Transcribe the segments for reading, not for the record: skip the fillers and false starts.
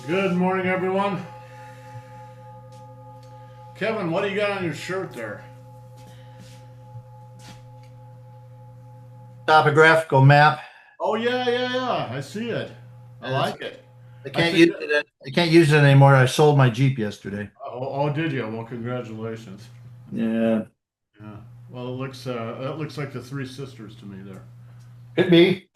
Good morning, everyone. Kevin, what do you got on your shirt there? Topographical map. Oh yeah. I see it. I It's, like it. I I can't think use that. it. I can't use it anymore. I sold my Jeep yesterday. Oh, did you? Well, congratulations. Yeah, Yeah. Well, that looks like the Three Sisters to me there. could be.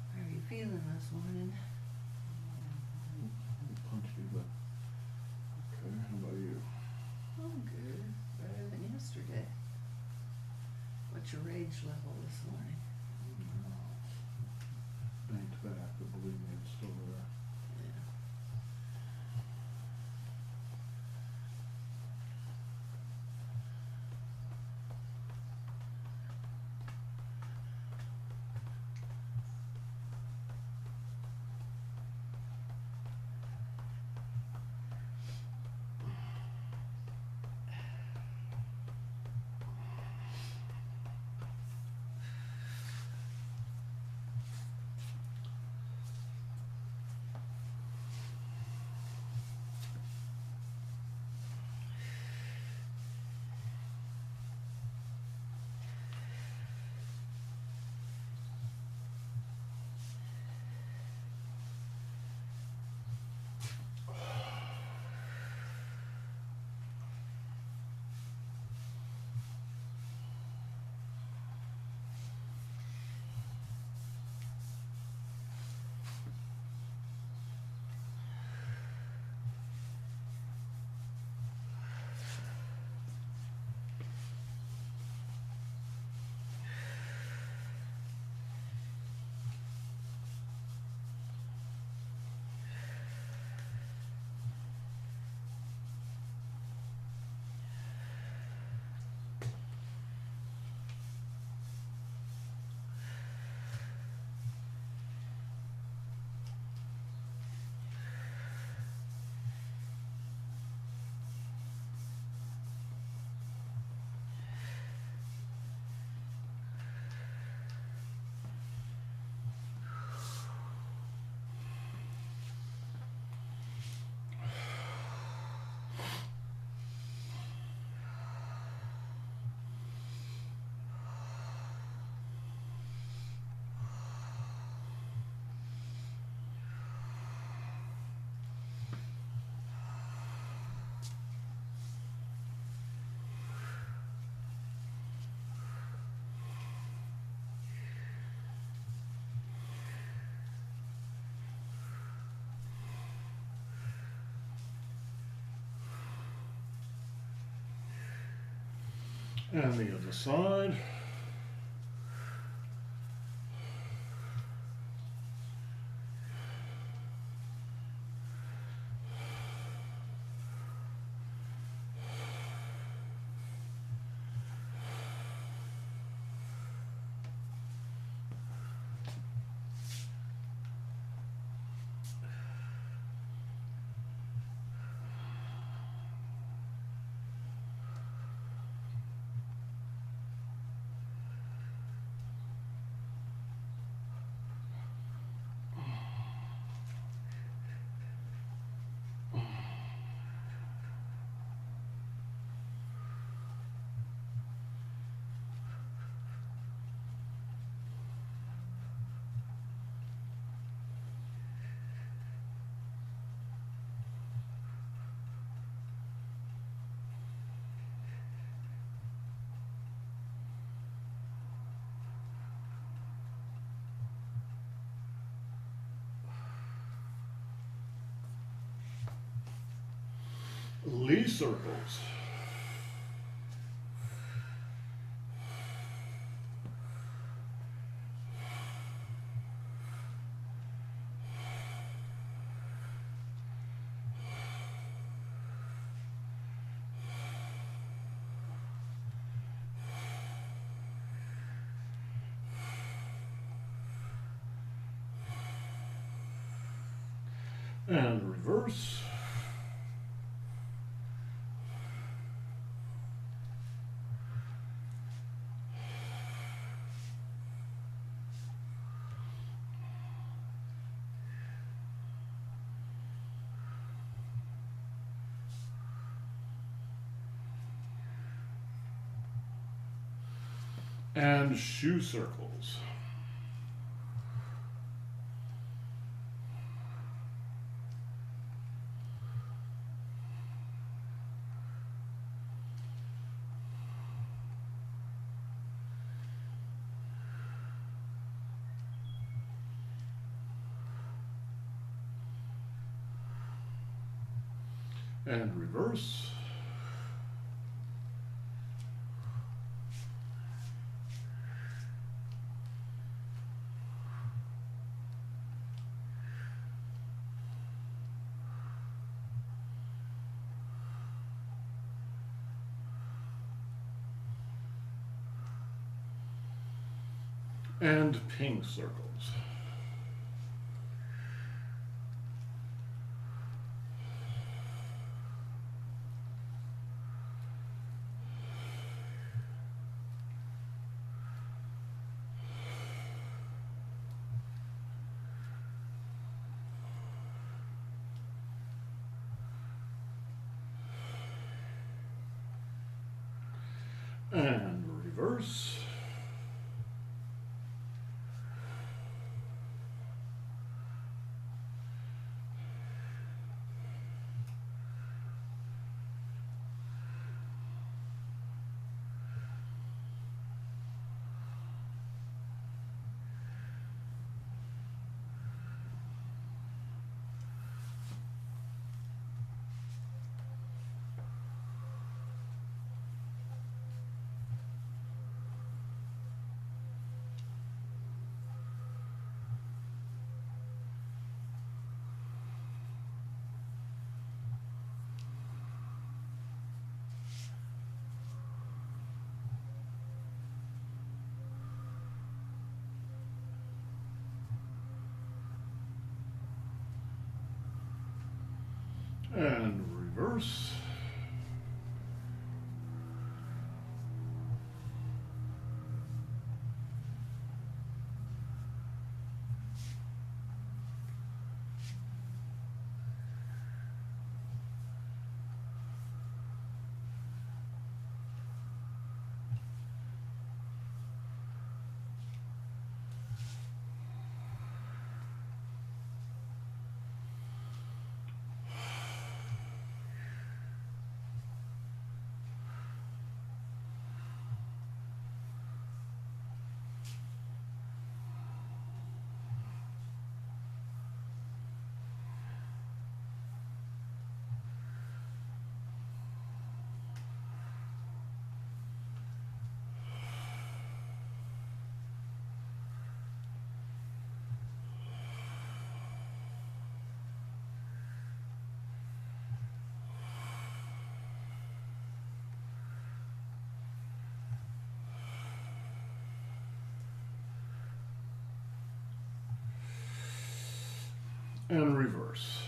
How are you feeling this morning? Punchy, but okay. How about you? I'm good. Better than yesterday. What's your rage level this morning? Banked back, but believe me, it's still there. Yeah. And the other side. Lee circles. And reverse. And shoe circles. And reverse. And pink circles. And reverse. And reverse. And reverse.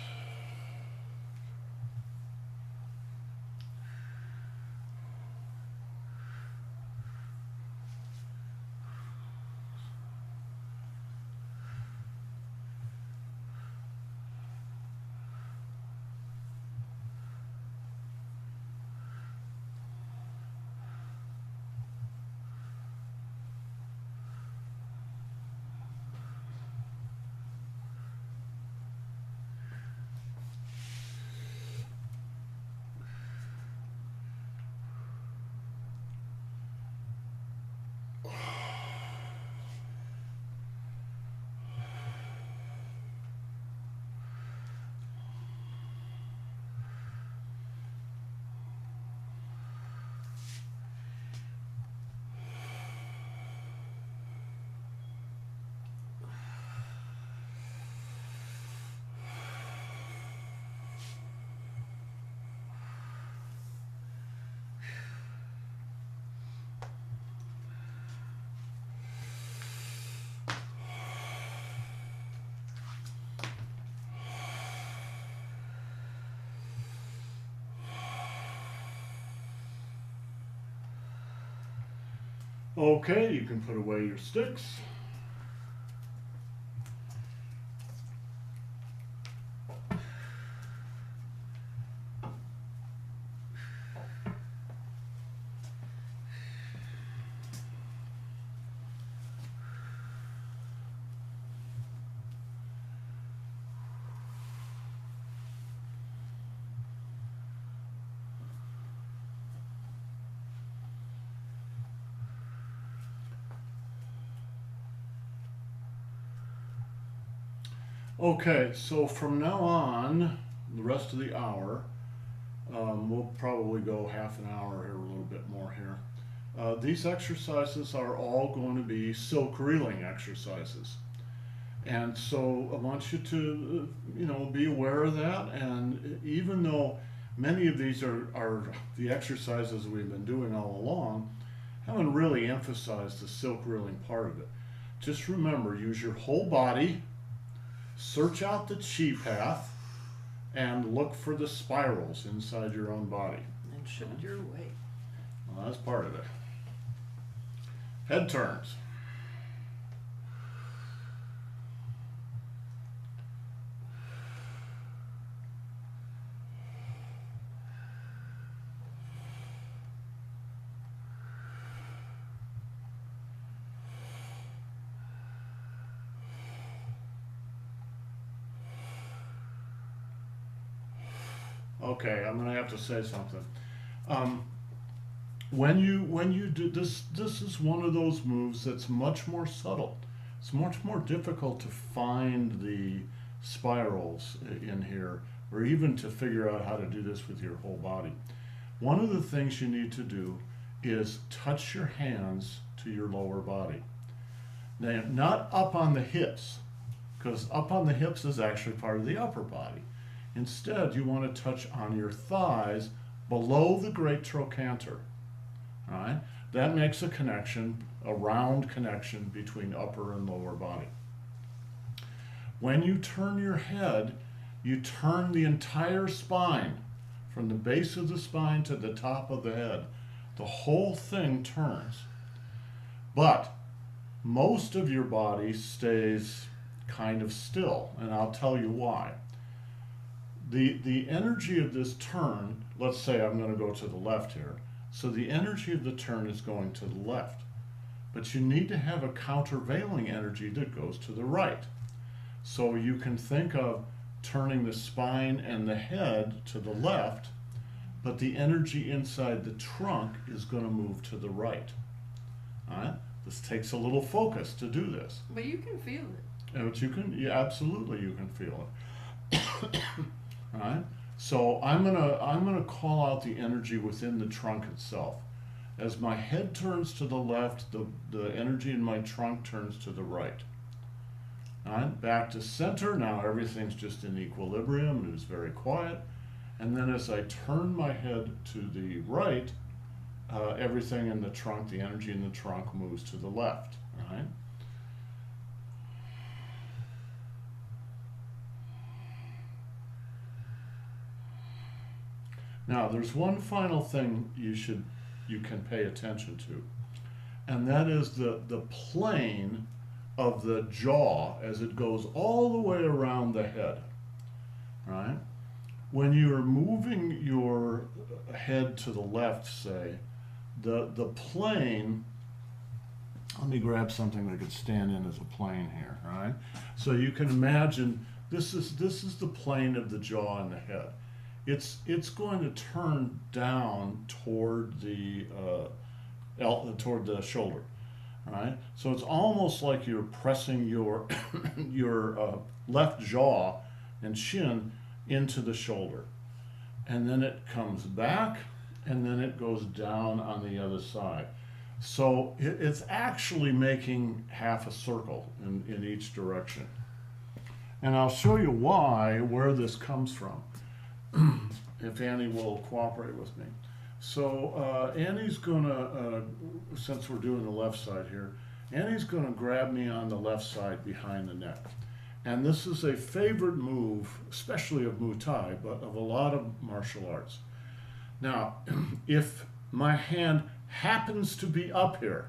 Okay, you can put away your sticks. Okay, so from now on, the rest of the hour, we'll probably go half an hour here, a little bit more here. These exercises are all going to be silk reeling exercises. And so I want you to, be aware of that. And even though many of these are the exercises we've been doing all along, I haven't really emphasized the silk reeling part of it. Just remember, use your whole body, search out the chi path, and look for the spirals inside your own body. And shift your weight. Well, that's part of it. Head turns. Okay, I'm gonna have to say something. When you do this, this is one of those moves that's much more subtle. It's much more difficult to find the spirals in here, or even to figure out how to do this with your whole body. One of the things you need to do is touch your hands to your lower body. Now, not up on the hips, because up on the hips is actually part of the upper body. Instead, you want to touch on your thighs below the great trochanter. All right? That makes a connection, a round connection between upper and lower body. When you turn your head, you turn the entire spine, from the base of the spine to the top of the head. The whole thing turns. But most of your body stays kind of still, and I'll tell you why. The energy of this turn, let's say I'm going to go to the left here, so the energy of the turn is going to the left. But you need to have a countervailing energy that goes to the right. So you can think of turning the spine and the head to the left, but the energy inside the trunk is going to move to the right. All right? This takes a little focus to do this. But you can feel it. But you can, yeah, absolutely you can feel it. All right? So I'm gonna call out the energy within the trunk itself. As my head turns to the left, the energy in my trunk turns to the right. All right? Back to center. Now everything's just in equilibrium and it's very quiet. And then as I turn my head to the right, everything in the trunk, the energy in the trunk moves to the left. All right? Now, there's one final thing you can pay attention to, and that is the plane of the jaw as it goes all the way around the head, right? When you're moving your head to the left, say, the plane, let me grab something that could stand in as a plane here, right? So you can imagine this is the plane of the jaw and the head. It's going to turn down toward the toward the shoulder, right? So it's almost like you're pressing your your left jaw and chin into the shoulder, and then it comes back, and then it goes down on the other side. So it's actually making half a circle in each direction. And I'll show you where this comes from, if Annie will cooperate with me. So Annie's gonna, since we're doing the left side here, Annie's gonna grab me on the left side behind the neck. And this is a favorite move, especially of Muay Thai, but of a lot of martial arts. Now, if my hand happens to be up here,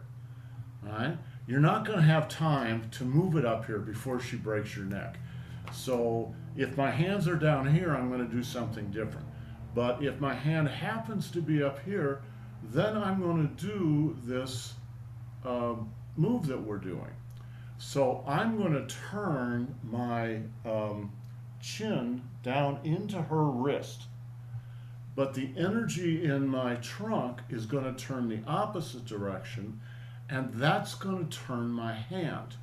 right, you're not going to have time to move it up here before she breaks your neck. So if my hands are down here, I'm going to do something different. But if my hand happens to be up here, then I'm going to do this move that we're doing. So I'm going to turn my chin down into her wrist, but the energy in my trunk is going to turn the opposite direction, and that's going to turn my hand.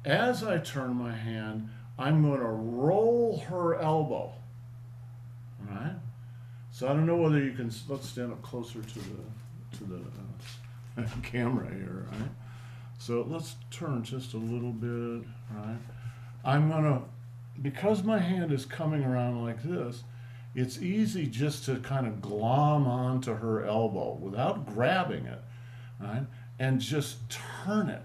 As I turn my hand, I'm going to roll her elbow. All right? So I don't know whether you can, let's stand up closer to the camera here, right? So let's turn just a little bit, right? I'm gonna, because my hand is coming around like this, it's easy just to kind of glom onto her elbow without grabbing it, right? And just turn it.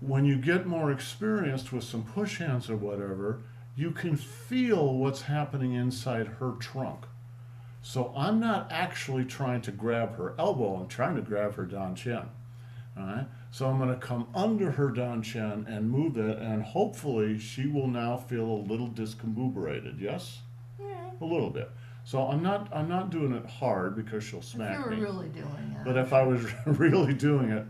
When you get more experienced with some push hands or whatever, you can feel what's happening inside her trunk. So I'm not actually trying to grab her elbow, I'm trying to grab her dan chin. All right, so I'm going to come under her dan chin and move it, and hopefully she will now feel a little discombobulated. Yes, a little bit. So I'm not doing it hard because she'll smack If me. you were really doing it. But if I was really doing it,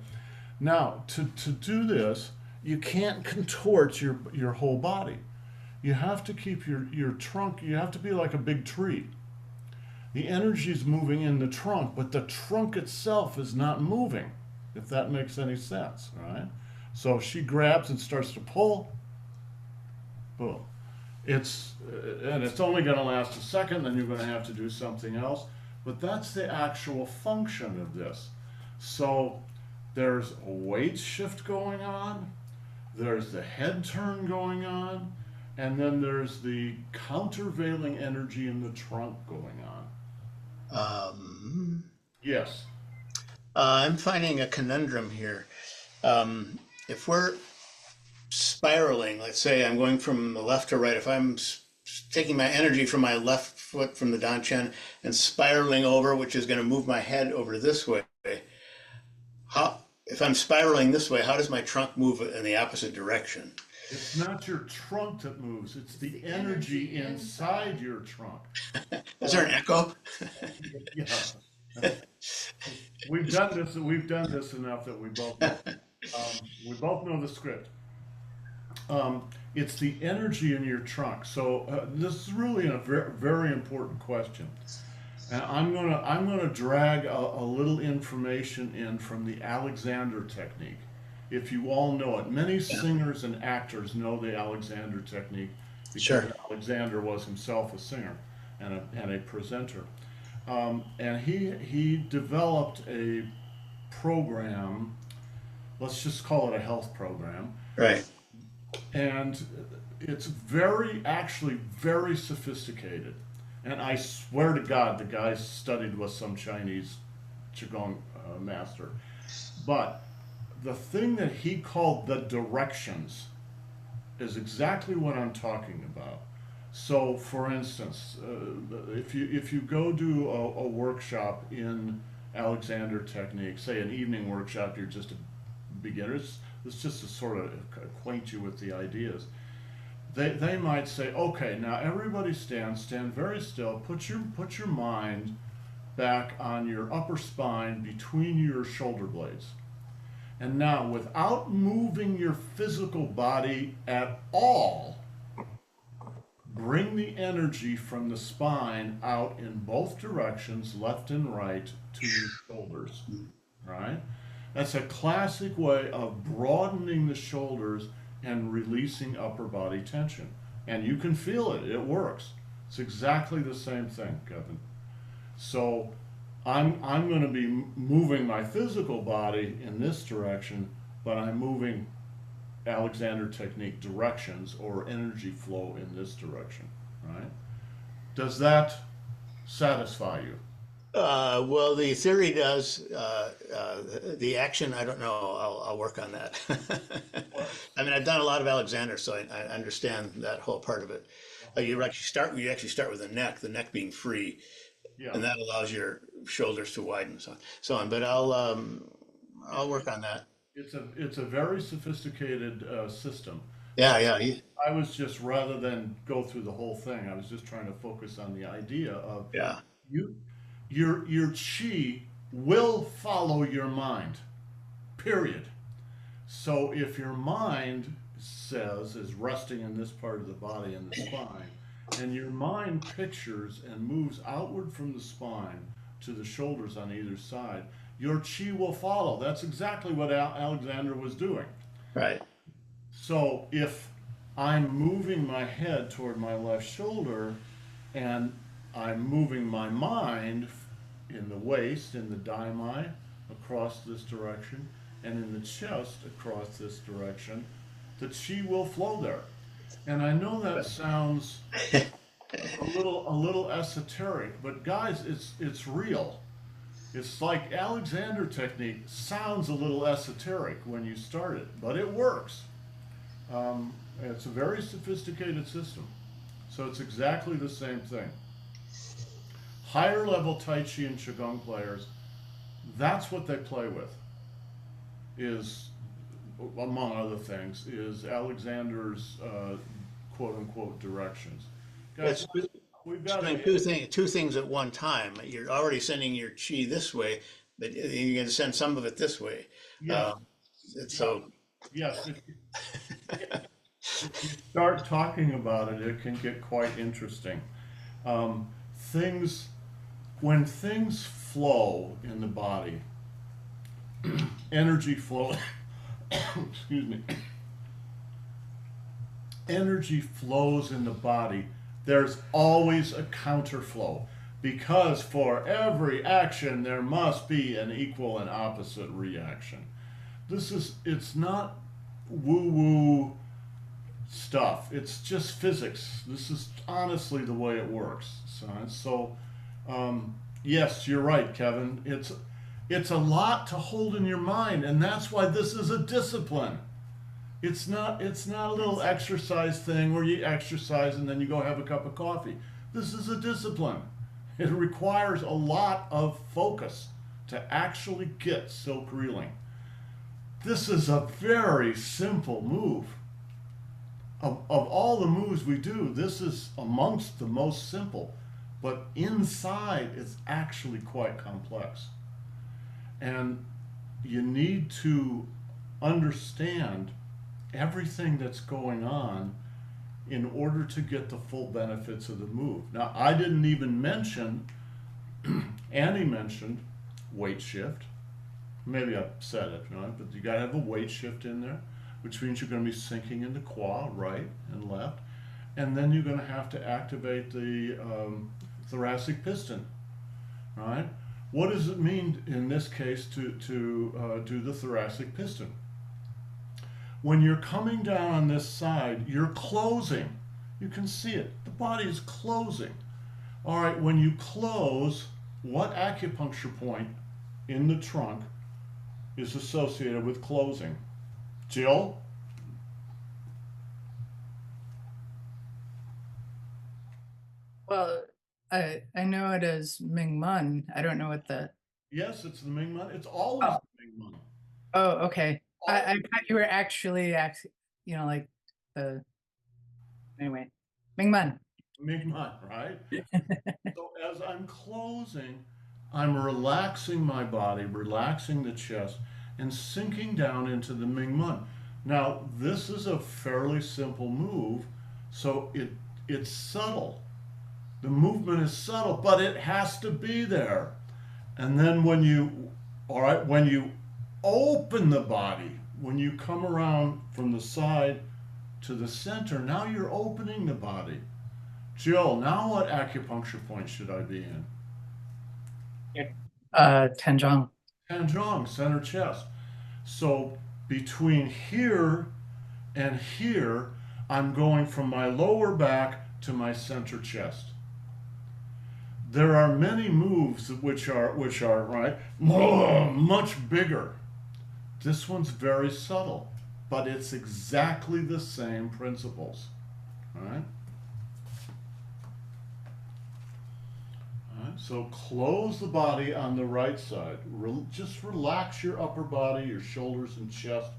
now to do this, you can't contort your whole body. You have to keep your trunk. You have to be like a big tree. The energy is moving in the trunk, but the trunk itself is not moving, if that makes any sense, right? So if she grabs and starts to pull, boom. And it's only going to last a second, then you're going to have to do something else. But that's the actual function of this. So there's a weight shift going on, there's the head turn going on, and then there's the countervailing energy in the trunk going on. Yes. I'm finding a conundrum here. If we're spiraling, let's say I'm going from the left to right, if I'm taking my energy from my left foot from the danchen and spiraling over, which is going to move my head over this way, if I'm spiraling this way, how does my trunk move in the opposite direction? It's not your trunk that moves, it's the energy inside your trunk. Is there an echo? Yeah. We've done this enough that we both know the script. It's the energy in your trunk. So this is really a very, very important question. And I'm gonna drag a little information in from the Alexander technique. If you all know it, many singers and actors know the Alexander technique because Sure. Alexander was himself a singer and a presenter. And he developed a program, let's just call it a health program. Right. And it's actually very sophisticated. And I swear to God, the guy studied with some Chinese Qigong master. But the thing that he called the directions is exactly what I'm talking about. So, for instance, if you go do a workshop in Alexander technique, say an evening workshop, you're just a beginner. It's just to sort of acquaint you with the ideas. They might say, okay, now everybody stand very still. Put your mind back on your upper spine between your shoulder blades. And now, without moving your physical body at all, bring the energy from the spine out in both directions, left and right, to your shoulders. Right? That's a classic way of broadening the shoulders and releasing upper body tension. And you can feel it, it works. It's exactly the same thing, Kevin. So I'm going to be moving my physical body in this direction, but I'm moving Alexander technique directions or energy flow in this direction, right? Does that satisfy you? Well, the theory does. The action, I don't know. I'll work on that. I mean, I've done a lot of Alexander, so I understand that whole part of it. You actually start with the neck being free, Yeah. and that allows your shoulders to widen, so on. But I'll work on that. It's a very sophisticated system. Yeah, But yeah, I was just, rather than go through the whole thing, I was just trying to focus on the idea of yeah. you, your chi will follow your mind, period. So if your mind is resting in this part of the body in the spine, and your mind pictures and moves outward from the spine to the shoulders on either side, your chi will follow. That's exactly what Alexander was doing. Right. So if I'm moving my head toward my left shoulder and I'm moving my mind in the waist, in the daimai, across this direction, and in the chest across this direction, the chi will flow there. And I know that sounds a little esoteric, but guys, it's real. It's like Alexander technique sounds a little esoteric when you start it, but it works. It's a very sophisticated system. So it's exactly the same thing. Higher level Tai Chi and Qigong players, that's what they play with, is, among other things, is Alexander's quote unquote directions. Guys, It's we've got doing to, two things at one time. You're already sending your chi this way, but you're going to send some of it this way. yes, Um, so yes. If you start talking about it, it can get quite interesting. Um, things, when things flow in the body, energy flow, excuse me, energy flows in the body, there's always a counterflow because for every action there must be an equal and opposite reaction. It's not woo woo stuff, it's just physics. This is honestly the way it works, son. So, yes, you're right, Kevin. It's a lot to hold in your mind, and that's why this is a discipline. It's not a little exercise thing where you exercise and then you go have a cup of coffee. This is a discipline. It requires a lot of focus to actually get silk reeling. This is a very simple move. Of all the moves we do, this is amongst the most simple, but inside it's actually quite complex. And you need to understand everything that's going on in order to get the full benefits of the move. Now, I didn't even mention, Annie mentioned weight shift. Maybe I said it, right? But you gotta have a weight shift in there, which means you're gonna be sinking into qua, right and left. And then you're gonna have to activate the thoracic piston, right? What does it mean in this case to do the thoracic piston? When you're coming down on this side, you're closing. You can see it. The body is closing. All right, when you close, what acupuncture point in the trunk is associated with closing? Jill? Well, I know it is Ming Mun. I don't know what the. Yes, it's the Mingman. It's always Oh, the Mingman. oh, okay. I Always thought you were actually, like the anyway. Ming Mun. Mingman, right? So as I'm closing, I'm relaxing my body, relaxing the chest, and sinking down into the Mingmen. Now, this is a fairly simple move, so it's subtle. The movement is subtle, but it has to be there. And then when you open the body, when you come around from the side to the center, now you're opening the body. Jill, now what acupuncture point should I be in? Tanjong. Tanjong, center chest. So between here and here, I'm going from my lower back to my center chest. There are many moves which are right much bigger. This one's very subtle, but it's exactly the same principles. All right? All right, so close the body on the right side. Just relax your upper body, your shoulders and chest.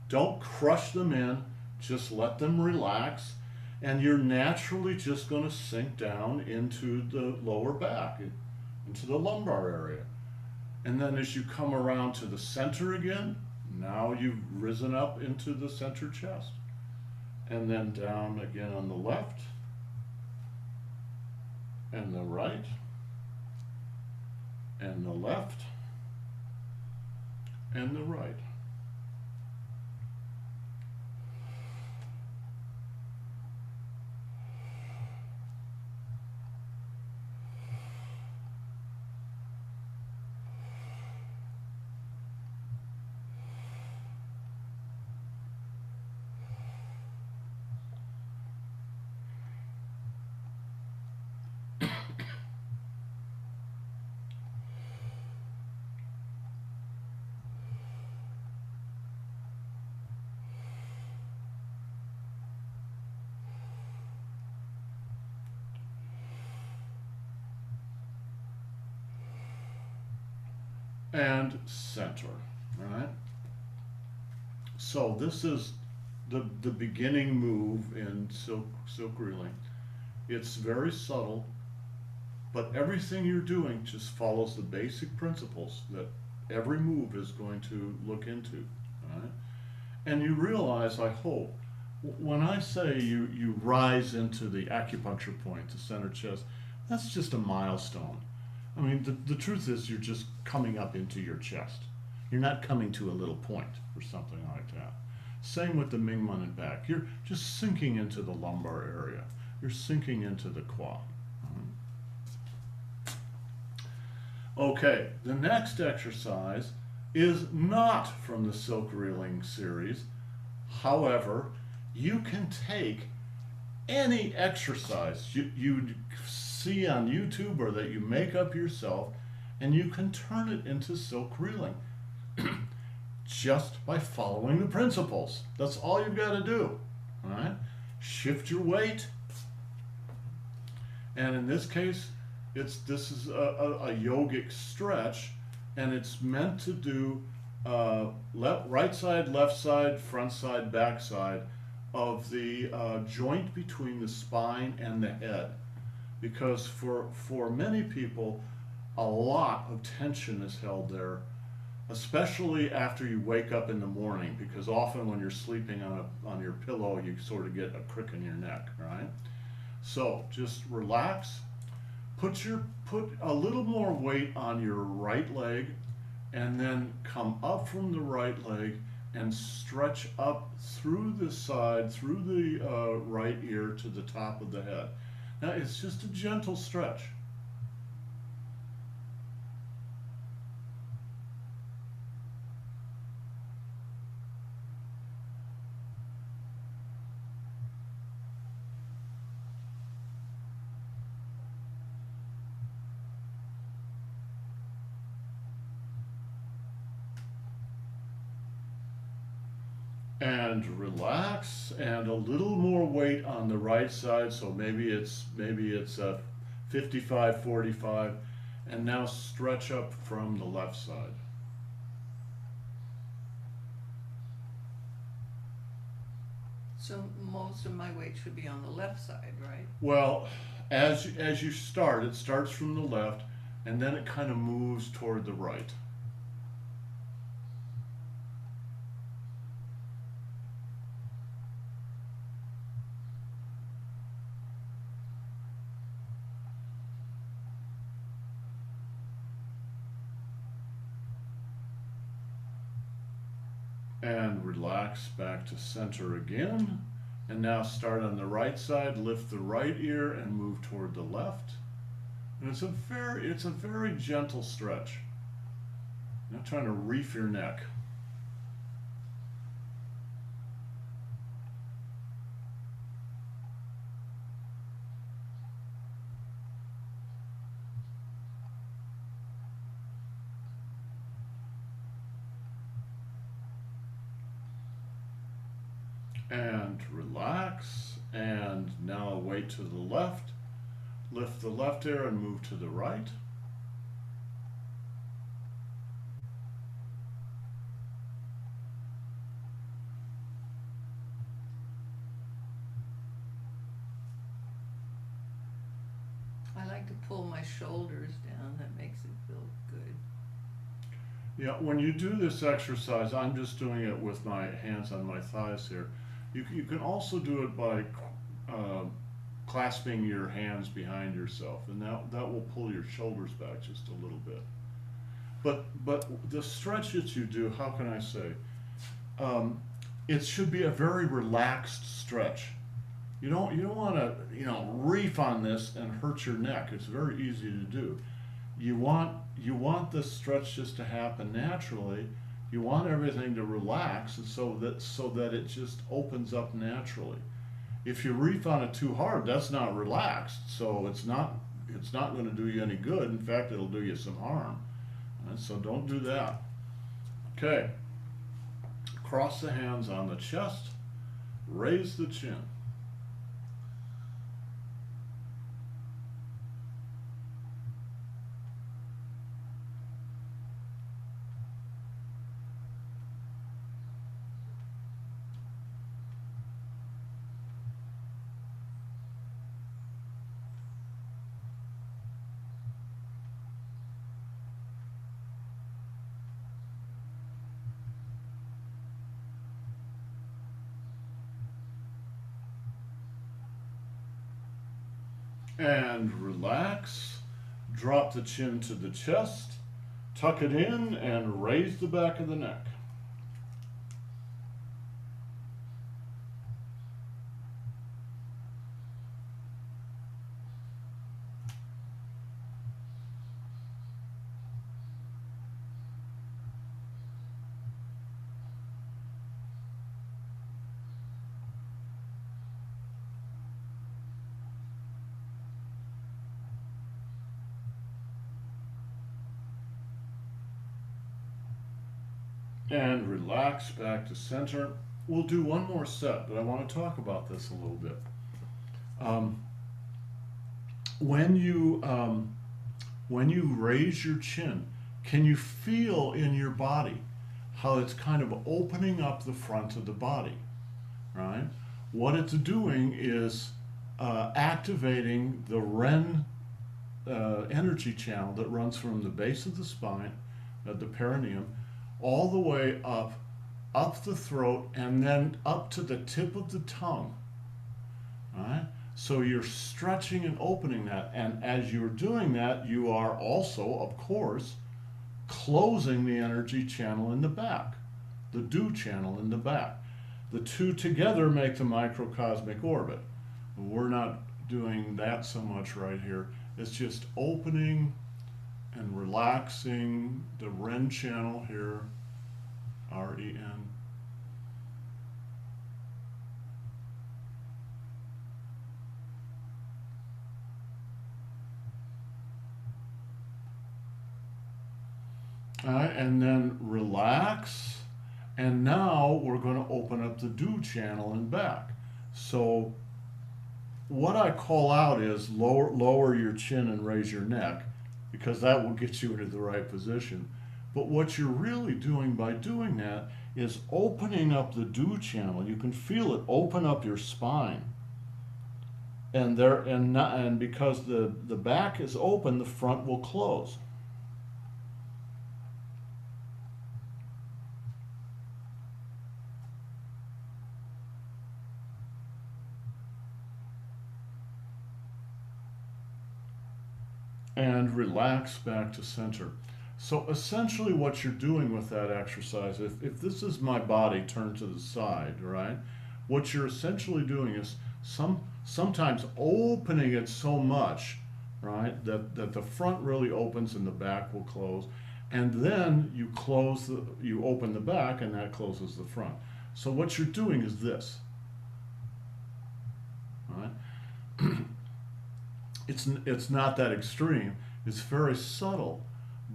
Don't crush them in. Just let them relax. And you're naturally just going to sink down into the lower back, into the lumbar area. And then as you come around to the center again, now you've risen up into the center chest. And then down again on the left and the right and the left and the right. And center, all right? So this is the beginning move in silk reeling. It's very subtle, but everything you're doing just follows the basic principles that every move is going to look into, all right? And you realize, I hope, when I say you rise into the acupuncture point, the center chest, that's just a milestone. I mean, the truth is you're just coming up into your chest. You're not coming to a little point or something like that. Same with the Mingmen and back. You're just sinking into the lumbar area. You're sinking into the quad. Okay, the next exercise is not from the silk reeling series. However, you can take any exercise you see on YouTube or that you make up yourself, and you can turn it into silk reeling just by following the principles. That's all you've got to do. All right? Shift your weight, and in this case, this is a yogic stretch, and it's meant to do right side, left side, front side, back side of the joint between the spine and the head. Because for many people, a lot of tension is held there, especially after you wake up in the morning, because often when you're sleeping on your pillow, you sort of get a crick in your neck, right? So just relax, put a little more weight on your right leg, and then come up from the right leg and stretch up through the side, through the right ear to the top of the head. Now it's just a gentle stretch. And relax, and a little more weight on the right side, so maybe it's a 55-45, and now stretch up from the left side. So most of my weight should be on the left side, right? Well, as you start, it starts from the left, and then it kind of moves toward the right. And relax back to center again. And now start on the right side, lift the right ear and move toward the left. And it's a very gentle stretch. Not trying to reef your neck. And relax, and now weight to the left, lift the left ear and move to the right. I like to pull my shoulders down, that makes it feel good. Yeah, when you do this exercise, I'm just doing it with my hands on my thighs here. You can also do it by clasping your hands behind yourself, and that will pull your shoulders back just a little bit. But the stretch that you do, how can I say? It should be a very relaxed stretch. You don't want to reef on this and hurt your neck. It's very easy to do. You want this stretch just to happen naturally. You want everything to relax, and so that it just opens up naturally. If you reef on it too hard, that's not relaxed, so it's not going to do you any good. In fact, it'll do you some harm. And so don't do that. Okay. Cross the hands on the chest. Raise the chin. And relax. Drop the chin to the chest. Tuck it in and raise the back of the neck. And relax back to center. We'll do one more set, but I want to talk about this a little bit. When you raise your chin, can you feel in your body how it's kind of opening up the front of the body, right? What it's doing is activating the Ren energy channel that runs from the base of the spine, the perineum, all the way up the throat, and then up to the tip of the tongue. All right? So you're stretching and opening that, and as you're doing that, you are also, of course, closing the energy channel in the back, the Du channel in the back. The two together make the microcosmic orbit. We're not doing that so much right here. It's just opening and relaxing the Ren channel here, R-E-N. All right, and then relax, And now we're going to open up the do channel and back. So what I call out is lower your chin and raise your neck, because that will get you into the right position. But what you're really doing by doing that is opening up the do channel. You can feel it open up your spine. And because the back is open, the front will close. And relax back to center. So essentially what you're doing with that exercise, if this is my body turned to the side, right? What you're essentially doing is sometimes opening it so much, right, that the front really opens and the back will close. And then you open the back and that closes the front. So what you're doing is this, right? It's not that extreme. It's very subtle.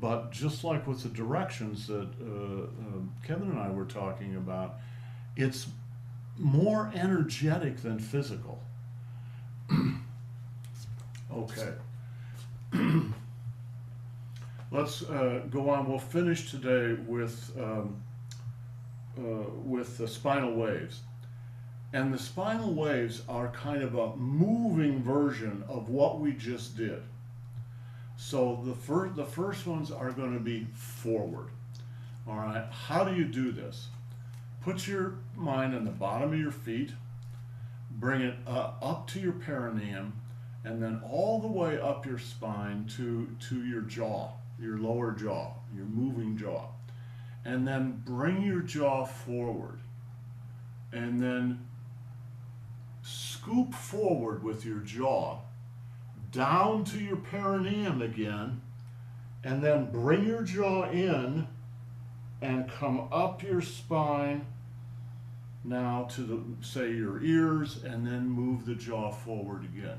But just like with the directions that Kevin and I were talking about, it's more energetic than physical. Okay. Let's go on. We'll finish today with the spinal waves. And the spinal waves are kind of a moving version of what we just did. So the first ones are going to be forward. All right, how do you do this? Put your mind on the bottom of your feet, bring it up to your perineum, and then all the way up your spine to your jaw, your lower jaw, your moving jaw. And then bring your jaw forward. And then scoop forward with your jaw down to your perineum again, and then bring your jaw in and come up your spine now to say your ears, and then move the jaw forward again.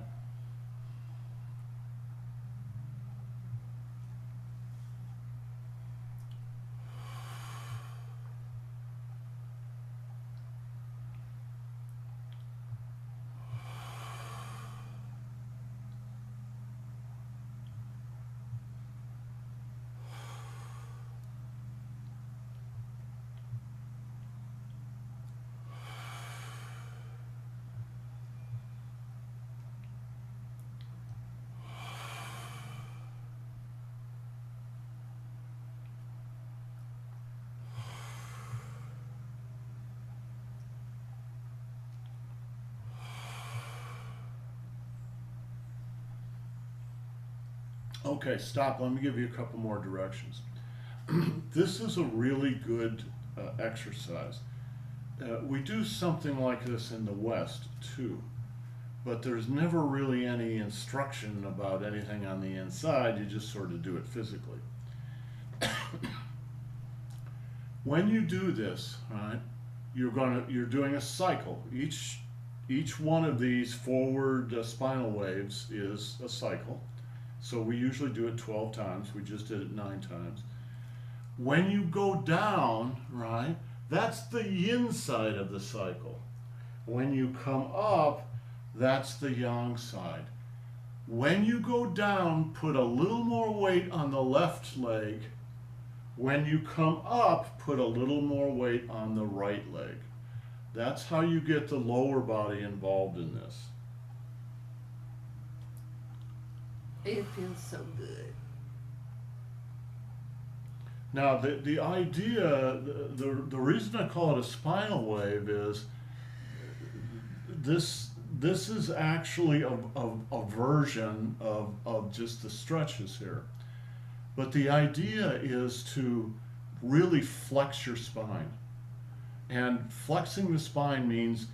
Okay, stop. Let me give you a couple more directions. This is a really good exercise. We do something like this in the West too, but there's never really any instruction about anything on the inside. You just sort of do it physically. When you do this, right, you're doing a cycle. Each one of these forward spinal waves is a cycle. So we usually do it 12 times. We just did it 9 times. When you go down, right, that's the yin side of the cycle. When you come up, that's the yang side. When you go down, put a little more weight on the left leg. When you come up, put a little more weight on the right leg. That's how you get the lower body involved in this. It feels so good. Now, the idea, the reason I call it a spinal wave is this is actually a version of just the stretches here. But the idea is to really flex your spine. And flexing the spine means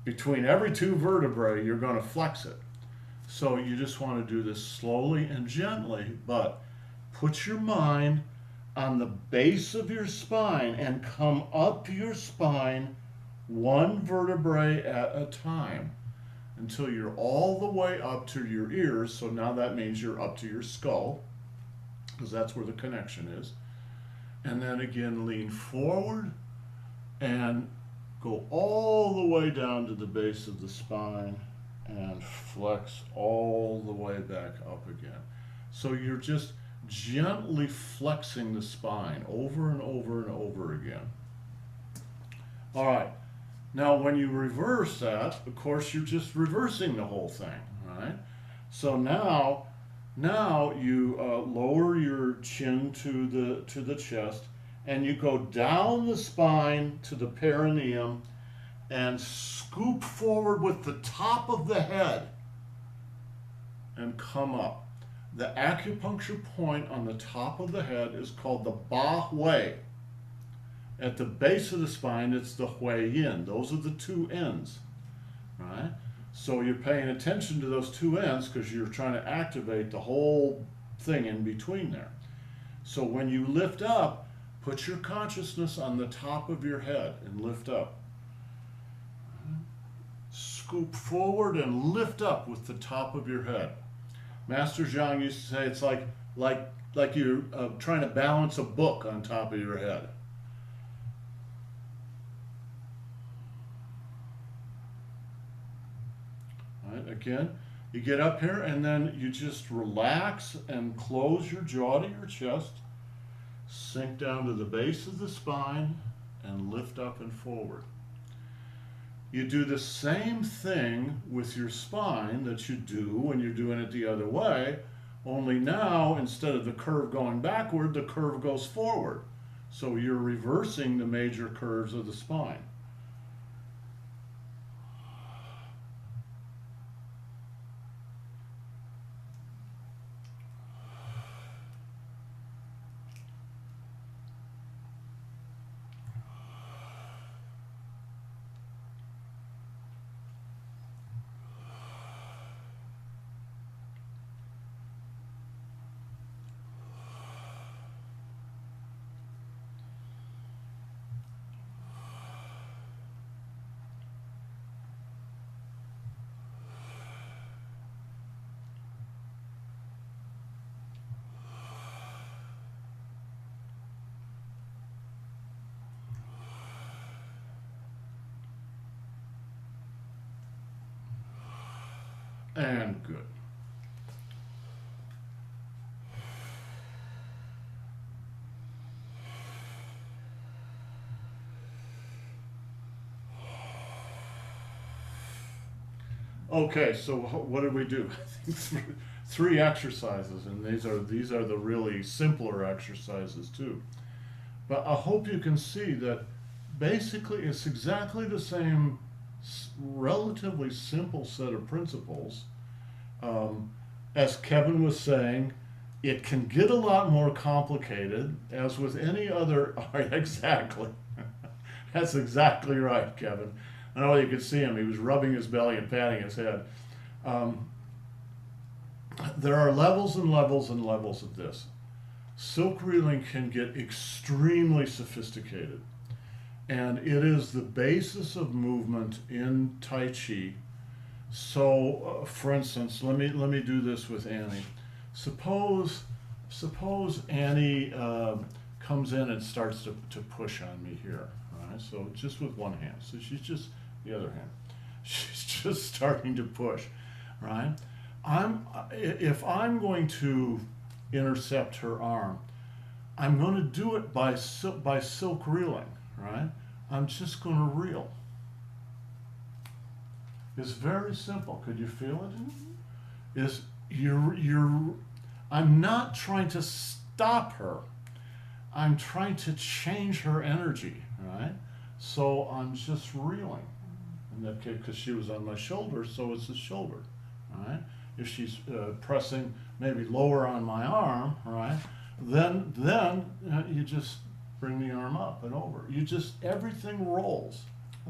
between every 2 vertebrae, you're going to flex it. So you just want to do this slowly and gently, but put your mind on the base of your spine and come up your spine 1 vertebrae at a time until you're all the way up to your ears. So now that means you're up to your skull, because that's where the connection is. And then again, lean forward, and go all the way down to the base of the spine and flex all the way back up again. So you're just gently flexing the spine over and over and over again. All right. Now, when you reverse that, of course, you're just reversing the whole thing, right? So now you lower your chin to the chest, and you go down the spine to the perineum and scoop forward with the top of the head and come up. The acupuncture point on the top of the head is called the Ba Hui. At the base of the spine, it's the Hui Yin. Those are the two ends, right? So you're paying attention to those two ends because you're trying to activate the whole thing in between there. So when you lift up, put your consciousness on the top of your head and lift up. Scoop forward and lift up with the top of your head. Master Zhang used to say it's like you're trying to balance a book on top of your head. Again, you get up here and then you just relax and close your jaw to your chest, sink down to the base of the spine and lift up and forward. You do the same thing with your spine that you do when you're doing it the other way, only now instead of the curve going backward, the curve goes forward. So you're reversing the major curves of the spine. And good. Okay, so what did we do? I think three exercises, and these are the really simpler exercises too. But I hope you can see that basically it's exactly the same relatively simple set of principles. As Kevin was saying, it can get a lot more complicated, as with any other. Exactly. That's exactly right, Kevin. I know you could see him. He was rubbing his belly and patting his head. There are levels and levels and levels of this. Silk reeling can get extremely sophisticated. And it is the basis of movement in Tai Chi. So, for instance, let me do this with Annie. Suppose Annie comes in and starts to push on me here. Right? So just with one hand. So she's just the other hand. She's just starting to push. Right? If I'm going to intercept her arm, I'm going to do it by silk reeling. Right? I'm just going to reel. It's very simple. Could you feel it? I'm not trying to stop her. I'm trying to change her energy, right? So I'm just reeling. In that case, because she was on my shoulder, so it's the shoulder, right? If she's pressing maybe lower on my arm, right? Then you just bring the arm up and over. Everything rolls.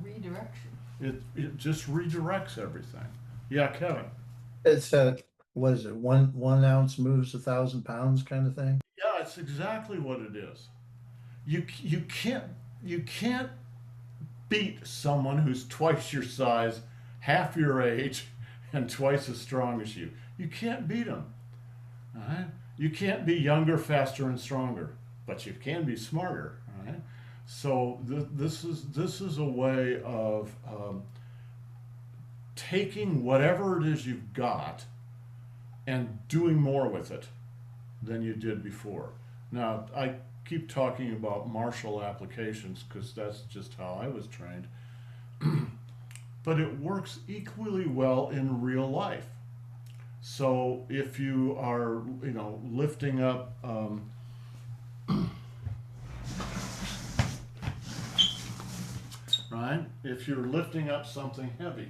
Redirection. It just redirects everything. Yeah, Kevin. It's what is it? One ounce moves 1,000 pounds kind of thing. Yeah, it's exactly what it is. You can't beat someone who's twice your size, half your age, and twice as strong as you. You can't beat them. All right? You can't be younger, faster, and stronger, but you can be smarter. All right? So this is a way of taking whatever it is you've got and doing more with it than you did before. Now, I keep talking about martial applications because that's just how I was trained, but it works equally well in real life. So if you are, lifting up, right? If you're lifting up something heavy,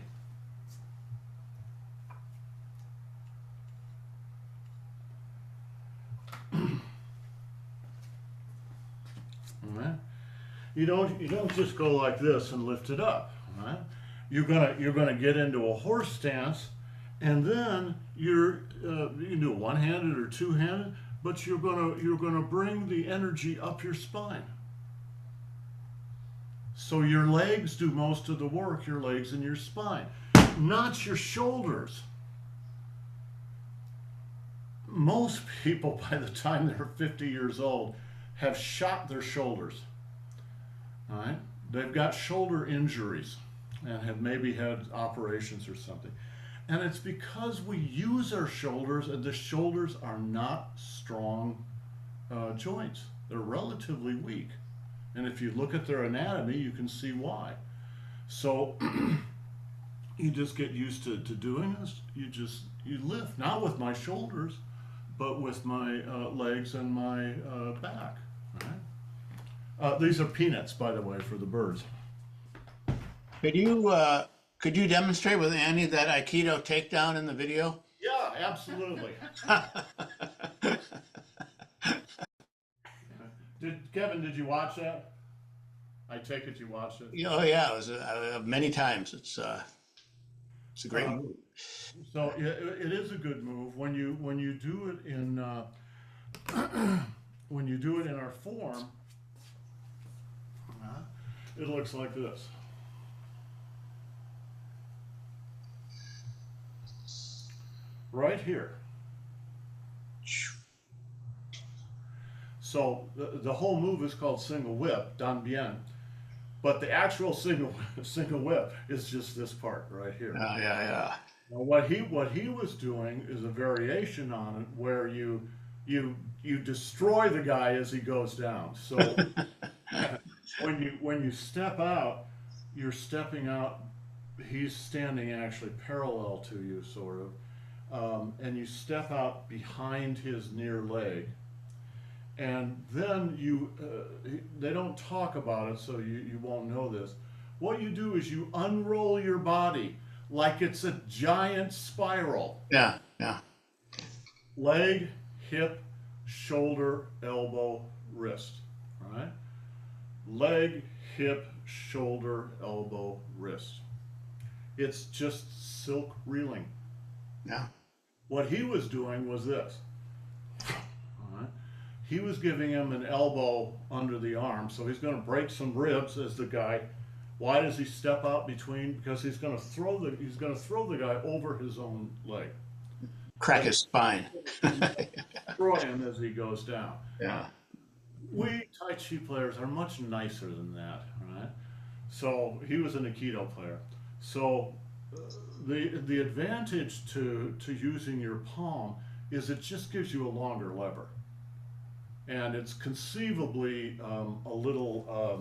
right? You don't just go like this and lift it up, right? You're gonna get into a horse stance, and then you can do it one-handed or two-handed, but you're gonna bring the energy up your spine. So your legs do most of the work, your legs and your spine, not your shoulders. Most people, by the time they're 50 years old, have shot their shoulders. All right? They've got shoulder injuries and have maybe had operations or something. And it's because we use our shoulders, and the shoulders are not strong joints. They're relatively weak. And if you look at their anatomy, you can see why. So you just get used to doing this. You lift, not with my shoulders, but with my legs and my back. Right? These are peanuts, by the way, for the birds. Could you demonstrate with Andy that Aikido takedown in the video? Yeah, absolutely. Kevin, did you watch that? I take it you watched it. Oh yeah, it was many times. It's a great move. So it is a good move when you do it in when you do it in our form. It looks like this. Right here. So the whole move is called single whip, dan bien, but the actual single whip is just this part right here. Yeah. Now what he was doing is a variation on it where you destroy the guy as he goes down. So when you step out, you're stepping out. He's standing actually parallel to you, sort of, and you step out behind his near leg. And then they don't talk about it, so you won't know this. What you do is you unroll your body like it's a giant spiral. Yeah. Leg, hip, shoulder, elbow, wrist. Right? Leg, hip, shoulder, elbow, wrist. It's just silk reeling. Yeah. What he was doing was this. He was giving him an elbow under the arm, so he's going to break some ribs as the guy. Why does he step out between? Because he's going to throw the guy over his own leg. Crack his spine. Throw him as he goes down. Yeah. We Tai Chi players are much nicer than that, right? So he was an Aikido player. So the advantage to using your palm is it just gives you a longer lever. And it's conceivably a little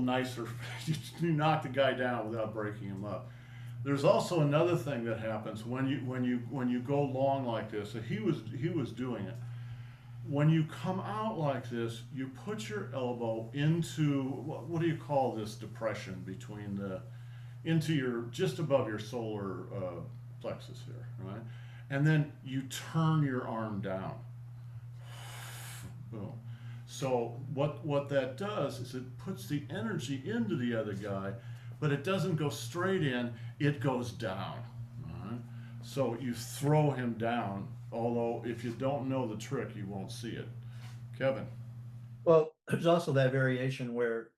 nicer. You knock the guy down without breaking him up. There's also another thing that happens when you go long like this. He was doing it. When you come out like this, you put your elbow into what do you call this depression between into your just above your solar plexus here, right? And then you turn your arm down. Boom. So what that does is it puts the energy into the other guy, but it doesn't go straight in, it goes down. All right? So you throw him down, although if you don't know the trick, you won't see it. Kevin. Well, there's also that variation where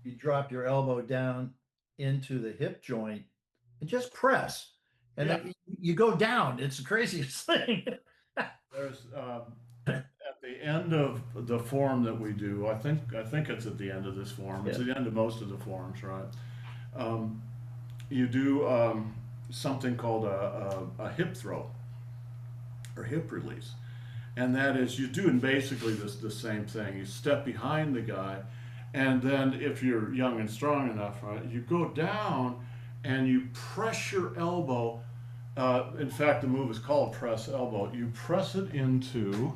you drop your elbow down into the hip joint and just press. And Yeah. then you go down. It's the craziest thing. There's at the the end of the form that we do, I think it's at the end of this form. It's Yeah. at the end of most of the forms, right? You do something called a hip throw or hip release, and that is you doing basically the same thing. You step behind the guy, and then if you're young and strong enough, right, you go down and you press your elbow. In fact, the move is called press elbow. You press it into.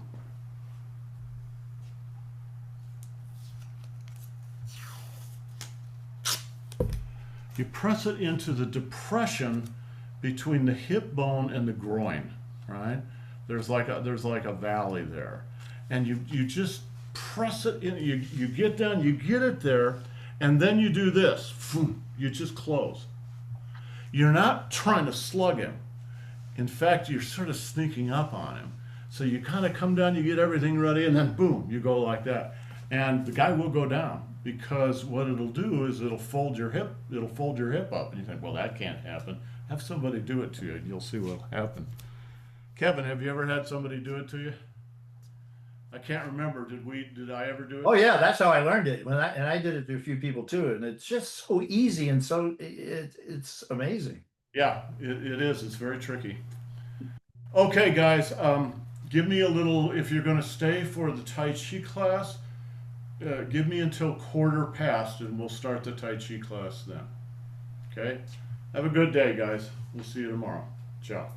You press it into the depression between the hip bone and the groin, right? There's like a valley there, and you just press it in. You get down, you get it there, and then you do this. You just close. You're not trying to slug him. In fact, you're sort of sneaking up on him. So you kind of come down, you get everything ready, and then boom, you go like that, and the guy will go down. Because what it'll do is it'll fold your hip up, and you think, well, that can't happen. Have somebody do it to you, and you'll see what'll happen. Kevin, have you ever had somebody do it to you? I can't remember. Did I ever do it? Oh yeah, that's how I learned it. I did it to a few people too, and it's just so easy and so it's amazing. Yeah, it is. It's very tricky. Okay, guys, give me a little. If you're going to stay for the Tai Chi class, give me until 1/4 and we'll start the Tai Chi class then. Okay? Have a good day, guys. We'll see you tomorrow. Ciao.